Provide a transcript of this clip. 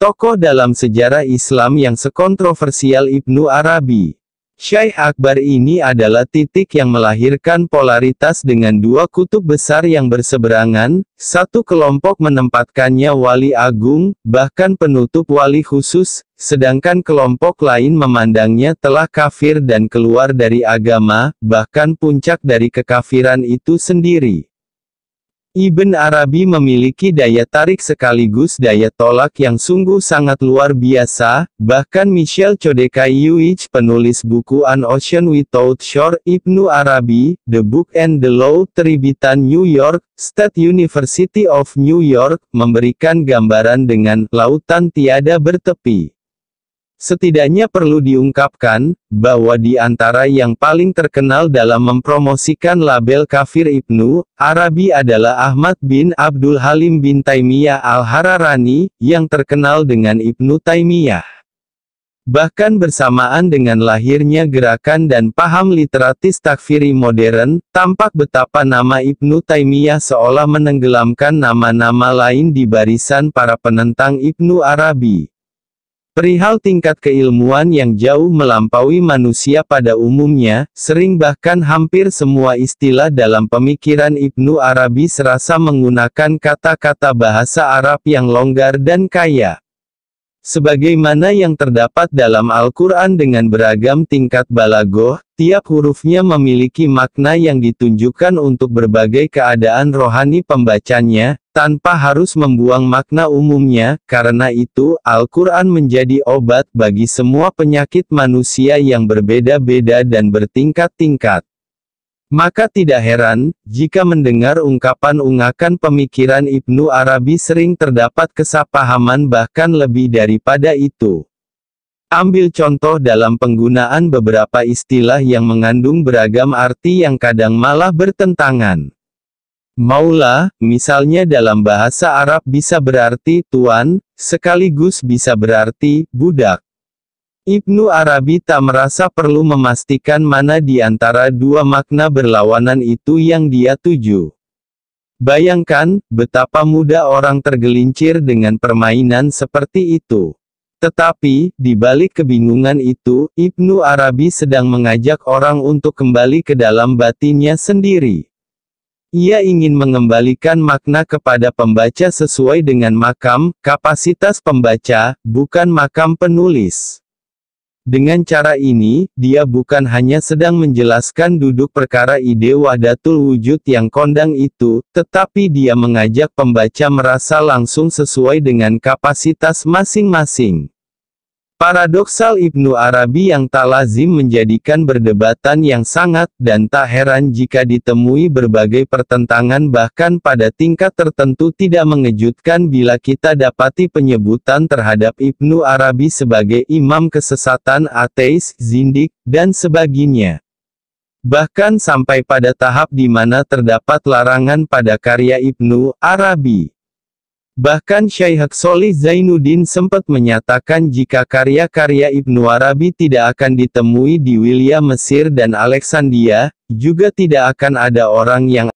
Tokoh dalam sejarah Islam yang sekontroversial Ibnu Arabi. Syekh Akbar ini adalah titik yang melahirkan polaritas dengan dua kutub besar yang berseberangan. Satu kelompok menempatkannya wali agung, bahkan penutup wali khusus, sedangkan kelompok lain memandangnya telah kafir dan keluar dari agama, bahkan puncak dari kekafiran itu sendiri. Ibn Arabi memiliki daya tarik sekaligus daya tolak yang sungguh sangat luar biasa. Bahkan Michel Chodekaiewicz, penulis buku An Ocean Without Shore, Ibnu Arabi, The Book and the Law, terbitan New York, State University of New York, memberikan gambaran dengan lautan tiada bertepi. Setidaknya perlu diungkapkan, bahwa di antara yang paling terkenal dalam mempromosikan label kafir Ibnu Arabi adalah Ahmad bin Abdul Halim bin Taimiyah al-Hararani, yang terkenal dengan Ibnu Taimiyah. Bahkan bersamaan dengan lahirnya gerakan dan paham literatis takfiri modern, tampak betapa nama Ibnu Taimiyah seolah menenggelamkan nama-nama lain di barisan para penentang Ibnu Arabi. Perihal tingkat keilmuan yang jauh melampaui manusia pada umumnya, sering bahkan hampir semua istilah dalam pemikiran Ibnu Arabi serasa menggunakan kata-kata bahasa Arab yang longgar dan kaya. Sebagaimana yang terdapat dalam Al-Quran dengan beragam tingkat balaghah, tiap hurufnya memiliki makna yang ditunjukkan untuk berbagai keadaan rohani pembacanya, tanpa harus membuang makna umumnya. Karena itu, Al-Quran menjadi obat bagi semua penyakit manusia yang berbeda-beda dan bertingkat-tingkat. Maka tidak heran, jika mendengar ungkapan-ungkapan pemikiran Ibnu Arabi sering terdapat kesapahaman bahkan lebih daripada itu. Ambil contoh dalam penggunaan beberapa istilah yang mengandung beragam arti yang kadang malah bertentangan. Maula, misalnya dalam bahasa Arab bisa berarti tuan, sekaligus bisa berarti budak. Ibnu Arabi tak merasa perlu memastikan mana di antara dua makna berlawanan itu yang dia tuju. Bayangkan, betapa mudah orang tergelincir dengan permainan seperti itu. Tetapi, di balik kebingungan itu, Ibnu Arabi sedang mengajak orang untuk kembali ke dalam batinnya sendiri. Ia ingin mengembalikan makna kepada pembaca sesuai dengan makam, kapasitas pembaca, bukan makam penulis. Dengan cara ini, dia bukan hanya sedang menjelaskan duduk perkara ide wahdatul wujud yang kondang itu, tetapi dia mengajak pembaca merasa langsung sesuai dengan kapasitas masing-masing. Paradoksal Ibnu Arabi yang tak lazim menjadikan perdebatan yang sangat, dan tak heran jika ditemui berbagai pertentangan bahkan pada tingkat tertentu. Tidak mengejutkan bila kita dapati penyebutan terhadap Ibnu Arabi sebagai imam kesesatan, ateis, zindik, dan sebagainya. Bahkan sampai pada tahap di mana terdapat larangan pada karya Ibnu Arabi. Bahkan Syaikh Sholih Zainuddin sempat menyatakan jika karya-karya Ibnu Arabi tidak akan ditemui di wilayah Mesir dan Alexandria, juga tidak akan ada orang yang